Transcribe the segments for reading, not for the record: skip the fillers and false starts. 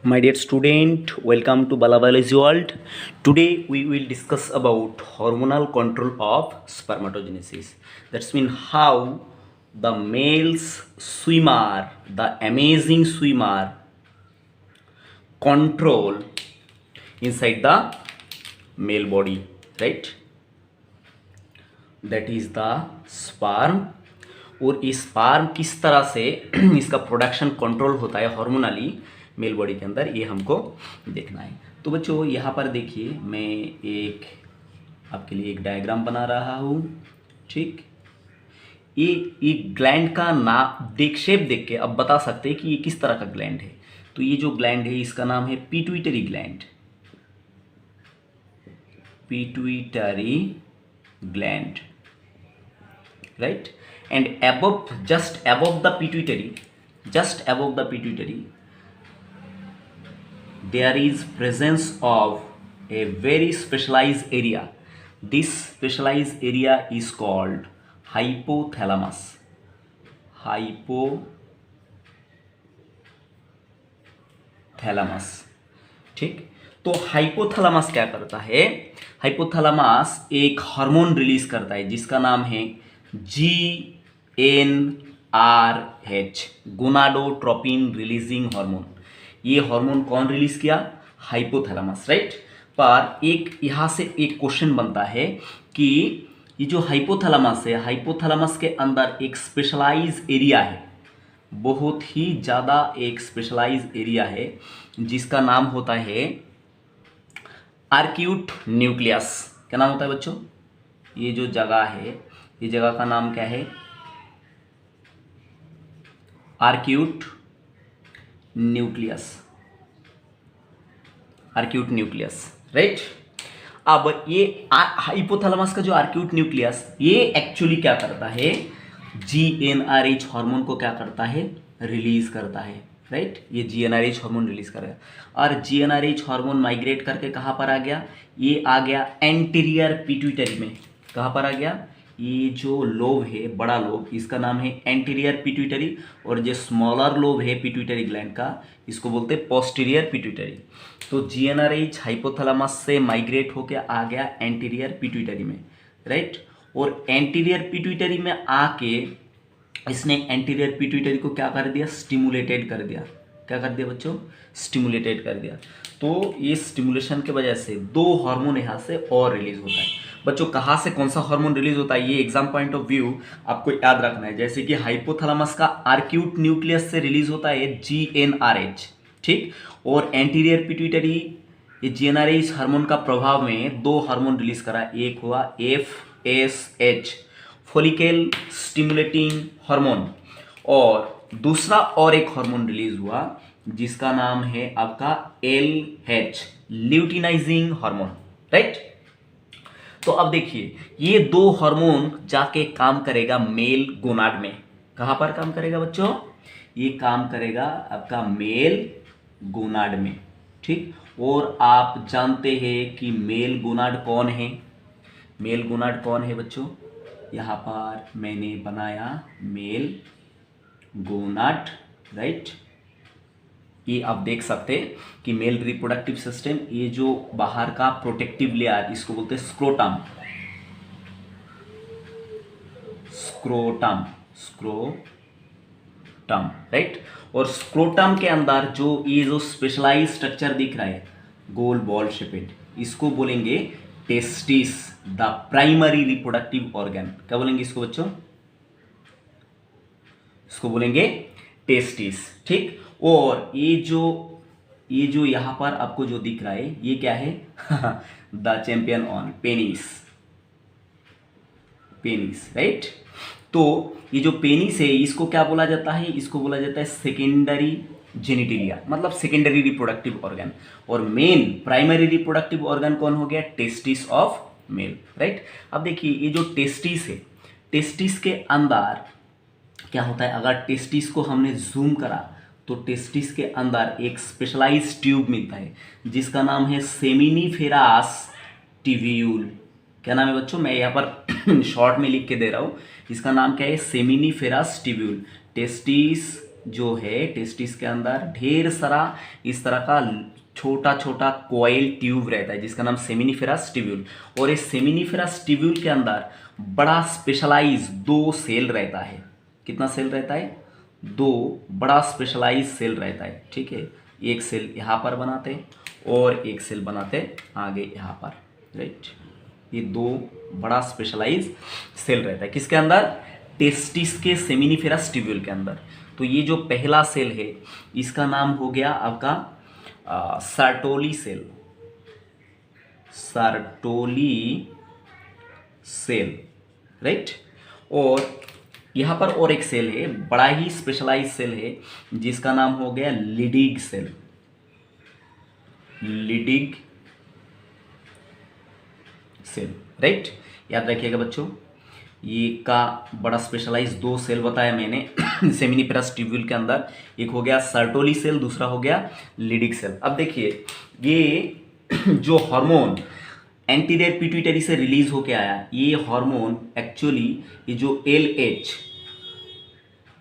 My dear student, welcome to Bala Biology World. Today we will discuss about hormonal control of spermatogenesis. That's mean how the male's swimmer, the amazing swimmer, control inside the male body, right? That is the sperm. और इस sperm किस तरह से इसका production control होता है हार्मोनली mail body के अंदर, ये हमको देखना है। तो बच्चों यहाँ पर देखिए, मैं एक आपके लिए एक डायग्राम बना रहा हूँ। ठीक, ये ग्लैंड का नाम शेप देख के अब बता सकते हैं कि ये किस तरह का ग्लैंड है। तो ये जो ग्लैंड है इसका नाम है pituitary gland. Pituitary gland, right? And just above the pituitary, there is presence of a very specialized area. This specialized area is called hypothalamus. ठीक, तो हाइपोथैलेमस क्या करता है? हाइपोथैलेमस एक हार्मोन रिलीज करता है जिसका नाम है GnRH, गोनाडोट्रोपिन रिलीजिंग हार्मोन। ये हार्मोन कौन रिलीज किया? Hypothalamus, right. पर एक यहाँ से एक क्वेश्चन बनता है कि ये जो हाइपोथैलेमस है, हाइपोथैलेमस के अंदर एक स्पेशलाइज एरिया है, बहुत ही ज़्यादा एक स्पेशलाइज एरिया है जिसका नाम होता है आर्क्यूट न्यूक्लियस। क्या नाम होता है बच्चों? ये जो जगह है, ये जगह का नाम क्या है? Arcuate nucleus. राइट। अब ये हाइपोथैलेमस का जो आर्क्यूट न्यूक्लियस, ये एक्चुअली क्या करता है? GnRH हार्मोन को क्या करता है? रिलीज करता है, राइट। ये GnRH हार्मोन रिलीज करेगा और GnRH हार्मोन माइग्रेट करके कहाँ पर आ गया? ये आ गया एंटीरियर पिट्यूटरी में। कहाँ पर आ गया? ये जो लोब है, बड़ा लोब, इसका नाम है एंटीरियर पिट्यूटरी, और जो स्मॉलर लोब है पिट्यूटरी ग्लैंड का, इसको बोलते हैं पोस्टीरियर पिट्यूटरी। तो GnRH हाइपोथैलेमस से माइग्रेट होके आ गया एंटीरियर पिट्यूटरी में, राइट। और एंटीरियर पिट्यूटरी में आके इसने एंटीरियर पिट्यूटरी को क्या कर दिया? स्टिमुलेटेड कर दिया। क्या कर दिया बच्चों? स्टिमुलेटेड कर दिया। तो ये स्टिमुलेशन के वजह से दो हार्मोन यहाँ से और रिलीज होता है। बच्चों कहाँ से कौन सा हार्मोन रिलीज होता है, ये एग्जाम पॉइंट ऑफ व्यू आपको याद रखना है। जैसे कि हाइपोथैलेमस का आर्क्यूट न्यूक्लियस से रिलीज होता है GnRH, ठीक। और एंटीरियर पिट्यूटरी ये GnRH हार्मोन का प्रभाव में दो हार्मोन रिलीज करा। एक हुआ FSH, फॉलिकल स्टिमुलेटिंग हार्मोन, और दूसरा और एक हार्मोन रिलीज हुआ जिसका नाम है आपका LH, ल्यूटिनाइजिंग हार्मोन, राइट। तो अब देखिए, ये दो हार्मोन जाके काम करेगा मेल गोनाड में। कहां पर काम करेगा बच्चों? ये काम करेगा आपका मेल गोनाड में, ठीक। और आप जानते हैं कि मेल गोनाड कौन है? मेल गोनाड कौन है बच्चों? यहाँ पर मैंने बनाया मेल गोनाड, राइट। ये आप देख सकते हैं कि मेल रिप्रोडक्टिव सिस्टम, ये जो बाहर का प्रोटेक्टिव लेयर, इसको बोलते हैं स्क्रोटम। राइट। और स्क्रोटम के अंदर जो ये जो स्पेशलाइज स्ट्रक्चर दिख रहा है, गोल बॉल शेपेड, इसको बोलेंगे testis, the primary reproductive organ. क्या बोलेंगे इसको बच्चों? इसको बोलेंगे टेस्टिस, ठीक। और ये जो यहां पर आपको जो दिख रहा है, ये क्या है? The champion on penis, right. तो ये जो पेनिस है, इसको क्या बोला जाता है? इसको बोला जाता है सेकेंडरी जेनिटिलिया, मतलब सेकेंडरी रिप्रोडक्टिव ऑर्गन। और मेन प्राइमरी रिप्रोडक्टिव ऑर्गन कौन हो गया? Testis of male, right. अब देखिए, ये जो टेस्टिस है, टेस्टिस के अंदर क्या होता है? अगर टेस्टिस को हमने जूम करा तो टेस्टिस के अंदर एक स्पेशलाइज ट्यूब मिलता है जिसका नाम है सेमिनिफेरास टिब्यूल। क्या नाम है बच्चों? मैं यहाँ पर शॉर्ट में लिख के दे रहा हूँ। इसका नाम क्या है? सेमिनिफेरास टिब्यूल। टेस्टिस जो है टेस्टिस के अंदर ढेर सारा इस तरह का छोटा छोटा कॉइल ट्यूब रहता है जिसका नाम सेमिनिफेरस ट्यूब्यूल। और इस सेमिनिफेरस ट्यूब्यूल के अंदर बड़ा स्पेशलाइज 2 सेल रहता है। कितना सेल रहता है? 2 बड़ा स्पेशलाइज सेल रहता है। ठीक है, एक सेल यहाँ पर बनाते और एक सेल बनाते आगे यहाँ पर, राइट। ये 2 बड़ा स्पेशलाइज सेल रहता है किसके अंदर? टेस्टिस के सेमिनिफेरस ट्यूब्यूल के अंदर। तो ये जो पहला सेल है इसका नाम हो गया आपका Sertoli cell, Sertoli cell, right. और यहाँ पर और एक सेल है, बड़ा ही स्पेशलाइज सेल है जिसका नाम हो गया लिडिग सेल, लिडिग सेल, राइट। याद रखिएगा बच्चों, ये का बड़ा स्पेशलाइज 2 सेल बताया मैंने सेमिनिफेरस ट्यूब्यूल के अंदर। एक हो गया सर्टोली सेल, दूसरा हो गया लिडिग सेल। अब देखिए ये जो हार्मोन एंटीरियर पिट्यूटरी से रिलीज होके आया, ये हार्मोन एक्चुअली ये जो LH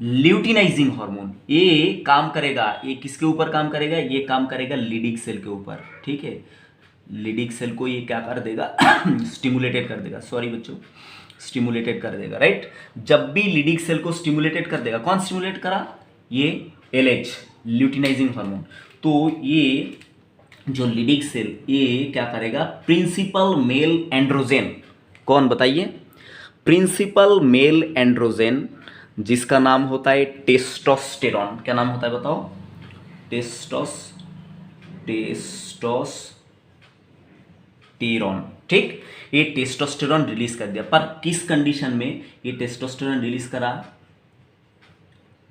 ल्यूटिनाइजिंग हार्मोन, ये काम करेगा, ये किसके ऊपर काम करेगा? ये काम करेगा लिडिग सेल के ऊपर। ठीक है, लिडिग सेल को ये क्या कर देगा? स्टिमुलेटेड कर देगा, सॉरी बच्चों, स्टिमुलेटेड कर देगा, राइट। जब भी लिडिग सेल को स्टिमुलेटेड कर देगा, कौन स्टिमुलेट करा? ये LH ल्यूटिनाइजिंग हार्मोन। तो ये जो लिडिग सेल ये क्या करेगा? प्रिंसिपल मेल एंड्रोजेन, कौन बताइए? प्रिंसिपल मेल एंड्रोजेन जिसका नाम होता है टेस्टोस्टेरॉन। क्या नाम होता है बताओ? टेस्टोस्टेरॉन, ठीक। ये टेस्टोस्टेरॉन रिलीज कर दिया, पर किस कंडीशन में ये टेस्टोस्टेरॉन रिलीज करा?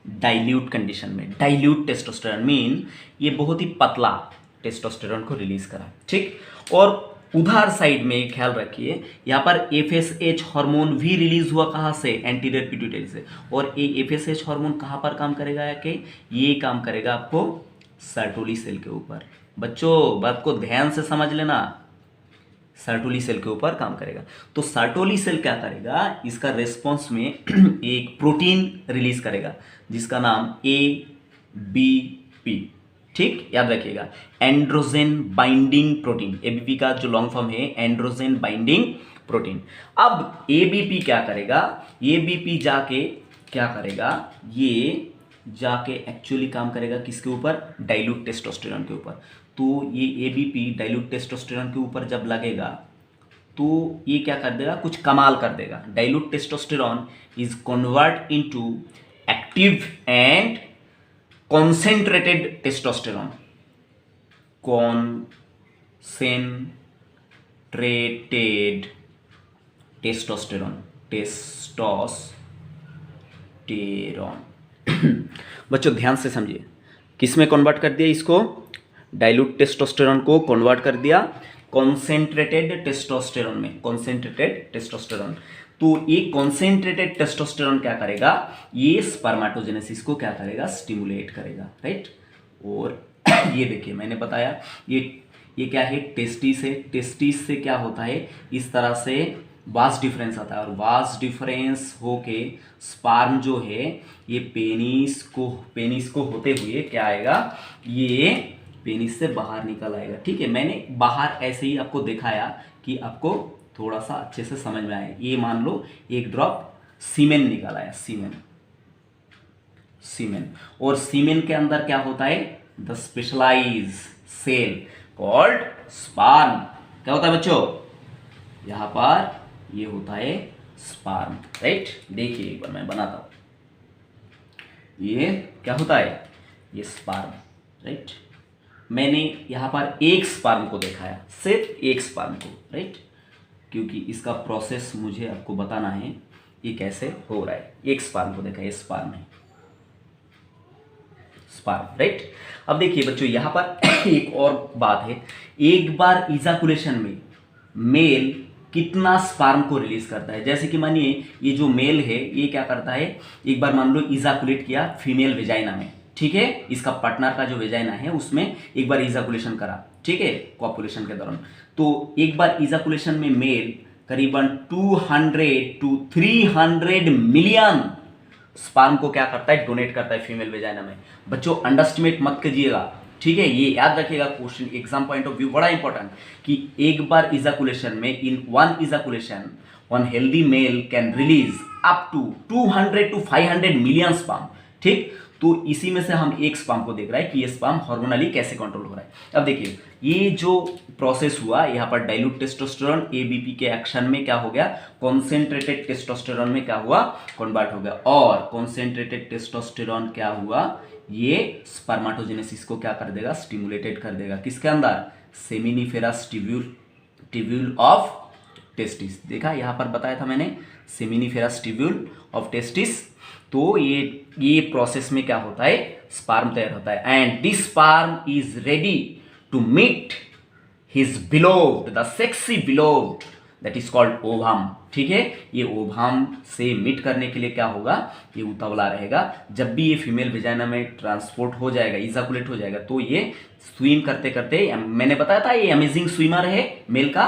डाइल्यूट कंडीशन में। डाइल्यूट टेस्टोस्टेरॉन मीन ये बहुत ही पतला टेस्टोस्टेरॉन को रिलीज करा, ठीक। और उधर साइड में ख्याल रखिए, यहाँ पर FSH हार्मोन भी रिलीज हुआ, कहाँ से? एंटीरियर पिट्यूटरी से। और ये FSH हार्मोन कहाँ पर काम करेगा? कि ये काम करेगा आपको सर्टोली सेल के ऊपर। बच्चों बात को ध्यान से समझ लेना, सर्टोली सेल के ऊपर काम करेगा। तो सर्टोली सेल क्या करेगा? इसका रेस्पॉन्स में एक प्रोटीन रिलीज करेगा जिसका नाम ABP, ठीक, याद रखिएगा, एंड्रोजन बाइंडिंग प्रोटीन। ABP का जो लॉन्ग फॉर्म है एंड्रोजन बाइंडिंग प्रोटीन। अब ABP क्या करेगा? ABP जाके क्या करेगा? ये जाके एक्चुअली काम करेगा किसके ऊपर? डाइल्यूट टेस्टोस्टेरॉन के ऊपर। तो ये ABP डाइल्यूट टेस्टोस्टेरॉन के ऊपर जब लगेगा तो ये क्या कर देगा? कुछ कमाल कर देगा। Dilute testosterone is convert into active and concentrated testosterone, concentrated testosterone, बच्चों ध्यान से समझिए, किस में कन्वर्ट कर दिया इसको? डाइल्यूट टेस्टोस्टेरॉन को कन्वर्ट कर दिया कॉन्सेंट्रेटेड टेस्टोस्टेरॉन में, कॉन्सेंट्रेटेड टेस्टोस्टेरॉन। तो ये कॉन्सेंट्रेटेड टेस्टोस्टेरॉन क्या करेगा? ये स्पर्मेटोजेनेसिस को क्या करेगा? स्टिमुलेट करेगा, राइट। और ये देखिए मैंने बताया ये क्या है? टेस्टिस है। टेस्टिस से क्या होता है? इस तरह से वास डिफरेंस आता है, और वास डिफरेंस होके स्पर्म जो है ये पेनिस को होते हुए क्या आएगा? ये पेनिस से बाहर निकल आएगा, ठीक है। मैंने बाहर ऐसे ही आपको दिखाया कि आपको थोड़ा सा अच्छे से समझ में आए। ये मान लो एक ड्रॉप सीमेन निकल आया, सीमेन। और सीमेन के अंदर क्या होता है? The specialise cell called sperm. क्या होता है बच्चों? यहां पर ये होता है स्पर्म, राइट। देखिए एक बार मैं बनाता हूं, ये क्या होता है? ये स्पर्म, राइट। मैंने यहां पर एक स्पर्म को दिखाया, सिर्फ एक स्पर्म को, राइट, क्योंकि इसका प्रोसेस मुझे आपको बताना है ये कैसे हो रहा है। एक स्पर्म को देखा, ये स्पर्म है, स्पर्म, राइट। अब देखिए बच्चों यहां पर एक और बात है, एक बार इजाकुलेशन में मेल कितना स्पर्म को रिलीज करता है। जैसे कि मानिए ये जो मेल है ये क्या करता है, एक बार मान लो इजाकुलेट किया फीमेल वेजाइना में, ठीक है, इसका पार्टनर का जो वेजाइना है उसमें एक बार इजाकुलेशन करा, ठीक है, कॉपुलेशन के दौरान। तो एक बार इजाकुलेशन में मेल करीबन 200 to 300 मिलियन स्पर्म को क्या करता है, डोनेट करता है फीमेल वेजाइना में। बच्चों अंडरस्टिमेट मत कीजिएगा, ठीक है, ये याद रखिएगा, question exam point of view बड़ा इंपॉर्टेंट, कि एक बार इजाकुलेशन में, in one ejaculation one healthy male can release up to 200 to 500 million sperm, ठीक। तो इसी में से हम एक स्पर्म को देख रहा है कि ये स्पर्म हार्मोनली कैसे कंट्रोल हो रहा है। अब देखिए ये जो प्रोसेस हुआ यहाँ पर, डाइल्यूट टेस्टोस्टेरोन एबीपी के एक्शन में क्या हो गया, कॉन्सेंट्रेटेड टेस्टोस्टेरोन में क्या हुआ, कन्वर्ट हो गया। और कॉन्सेंट्रेटेड टेस्टोस्टेरोन क्या हुआ, ये स्पर्माटोजेनेसिस को क्या कर देगा, स्टिमुलेटेड कर देगा, किसके अंदर, सेमिनिफेरस ट्यूब्यूल ऑफ टेस्टिस। देखा यहाँ पर बताया था मैंने, सेमिनिफेरस ट्यूब्यूल ऑफ टेस्टिस। तो ये प्रोसेस में क्या होता है, स्पर्म तैयार होता है, and this sperm is ready to meet his beloved, the sexy beloved, that is called ovum, ठीक है। ये ओवम से मीट करने के लिए क्या होगा, ये उतावला रहेगा। जब भी ये फीमेल वेजाइना में ट्रांसपोर्ट हो जाएगा, इजाकुलेट हो जाएगा, तो ये स्विम करते करते, मैंने बताया था ये अमेजिंग स्विमर है मेल का,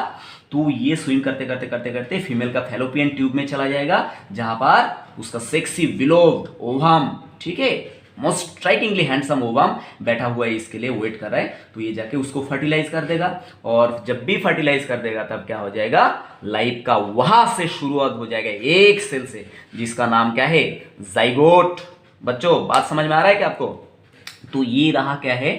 तो ये स्विम करते करते करते करते फीमेल का फैलोपियन ट्यूब में चला जाएगा, जहां पर उसका सेक्सी बिलोव्ड ओवम, ठीक है, मोस्ट स्ट्राइकिंगली हैंडसम ओवम बैठा हुआ है, इसके लिए वेट कर रहा है। तो ये जाके उसको फर्टिलाइज कर देगा, और जब भी फर्टिलाइज कर देगा तब क्या हो जाएगा, लाइफ का वहां से शुरुआत हो जाएगा, एक सेल से, जिसका नाम क्या है, जाइगोट। बच्चों बात समझ में आ रहा है क्या आपको? तो ये रहा क्या है,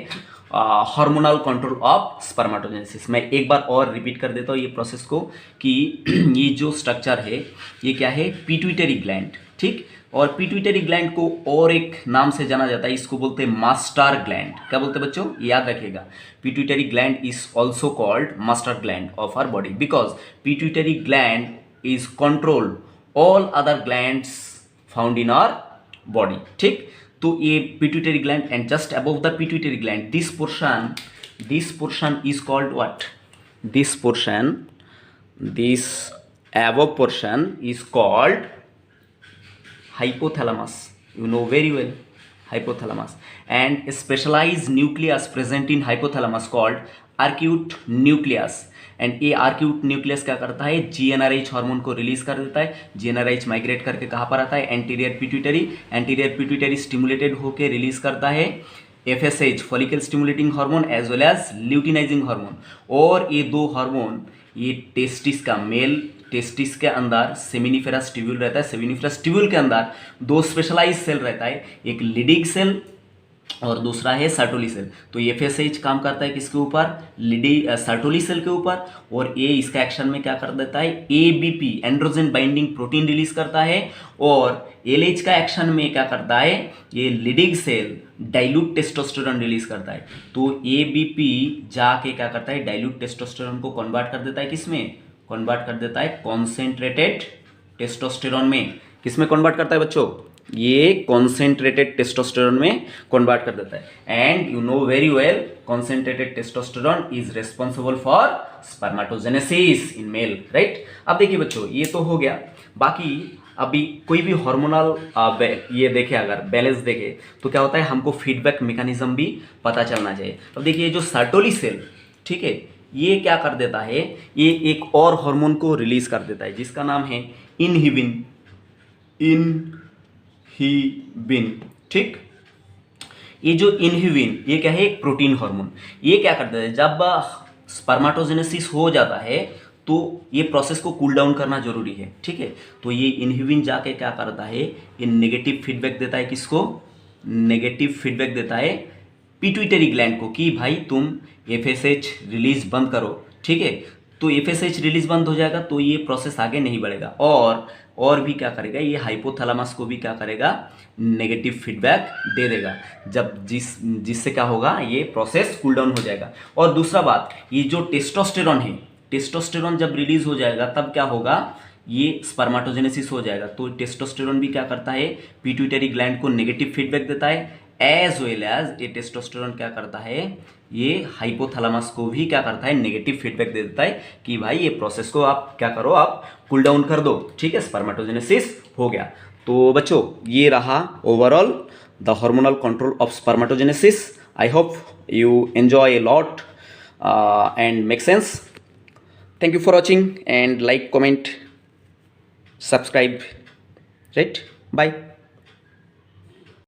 हार्मोनल कंट्रोल ऑफ स्पर्माटोजेनेसिस। मैं एक बार और रिपीट कर देता हूँ ये प्रोसेस को, कि ये जो स्ट्रक्चर है ये क्या है, पिट्यूटरी ग्लैंड, ठीक। और पिट्यूटरी ग्लैंड को और एक नाम से जाना जाता है, इसको बोलते हैं मास्टर ग्लैंड। क्या बोलते हैं बच्चों, याद रखिएगा, pituitary gland is also called master gland of our body, because pituitary gland is control all other glands found in our body, ठीक। तो ये pituitary gland, and just above the pituitary gland this portion is called what, this above portion is called hypothalamus, you know very well, hypothalamus, and a specialized nucleus present in hypothalamus called arcuate nucleus, and ये arcuate nucleus क्या करता है, GnRH hormone को release कर देता है। GnRH migrate करके कहाँ पर आता है, एंटीरियर पिट्यूटरी स्टिमुलेटेड होकर रिलीज करता है FSH, follicle stimulating hormone, as well as luteinising hormone. और ये दो हार्मोन, ये टेस्टिस का, मेल टेस्टिस के अंदर सेमिनिफेरस ट्यूब्यूल रहता है, सेमिनिफेरस ट्यूब्यूल के अंदर दो स्पेशलाइज सेल रहता है, एक लिडिग सेल और दूसरा है सर्टोली सेल। तो एफएसएच काम करता है किसके ऊपर, सर्टोली सेल के ऊपर, और ये इसका एक्शन में क्या कर देता है, ABP androgen binding protein release करता है, और एलएच का एक्शन में क्या करता है, ये लिडिग सेल डाइल्यूट टेस्टोस्टेरोन रिलीज करता है। तो एबीपी जाके क्या करता है, डाइल्यूट टेस्टोस्टेरोन को कन्वर्ट कर देता है, किसमें कन्वर्ट कर देता है, कॉन्सेंट्रेटेड टेस्टोस्टेरोन में। किसमें कन्वर्ट करता है बच्चों, ये कॉन्सेंट्रेटेड टेस्टोस्टेरोन में कन्वर्ट कर देता है। And you know very well, concentrated testosterone is responsible for spermatogenesis in male, right. अब देखिए बच्चों ये तो हो गया, बाकी अभी कोई भी हार्मोनल ये देखे, अगर बैलेंस देखे तो क्या होता है, हमको फीडबैक मैकेनिज्म भी पता चलना चाहिए। अब देखिए जो सर्टोली सेल, ठीक है, ये क्या कर देता है, ये एक और हार्मोन को रिलीज कर देता है, जिसका नाम है इनहिबिन, ठीक। ये जो इनहिबिन, ये क्या है, एक प्रोटीन हार्मोन। ये क्या करता है, जब स्पर्माटोजेनेसिस हो जाता है तो ये प्रोसेस को कूल डाउन करना जरूरी है, ठीक है। तो ये इनहिबिन जाके क्या करता है, ये नेगेटिव फीडबैक देता है, किसको, नेगेटिव फीडबैक देता है पिट्यूटरी ग्लैंड को, कि भाई तुम एफएसएच रिलीज बंद करो, ठीक है। तो एफएसएच रिलीज बंद हो जाएगा तो ये प्रोसेस आगे नहीं बढ़ेगा, और भी क्या करेगा, ये हाइपोथैलेमस को भी क्या करेगा, नेगेटिव फीडबैक दे देगा, जब जिससे क्या होगा, ये प्रोसेस कूल डाउन हो जाएगा। और दूसरा बात, ये जो टेस्टोस्टेरोन है, टेस्टोस्टेरोन जब रिलीज हो जाएगा तब क्या होगा, ये स्पर्माटोजेनेसिस हो जाएगा। तो टेस्टोस्टेरोन भी क्या करता है, पिट्यूटरी ग्लैंड को नेगेटिव फीडबैक देता है, एज वेल एज ये टेस्टोस्टेरोन क्या करता है, ये हाइपोथैलेमस को भी क्या करता है, नेगेटिव फीडबैक दे देता है कि भाई ये प्रोसेस को आप क्या करो, आप कूल डाउन कर दो, ठीक है, स्पर्माटोजेनेसिस हो गया। तो बच्चों ये रहा overall the hormonal control of spermatogenesis. I hope you enjoy a lot and make sense. Thank you for watching, and like, comment, subscribe, right? Bye.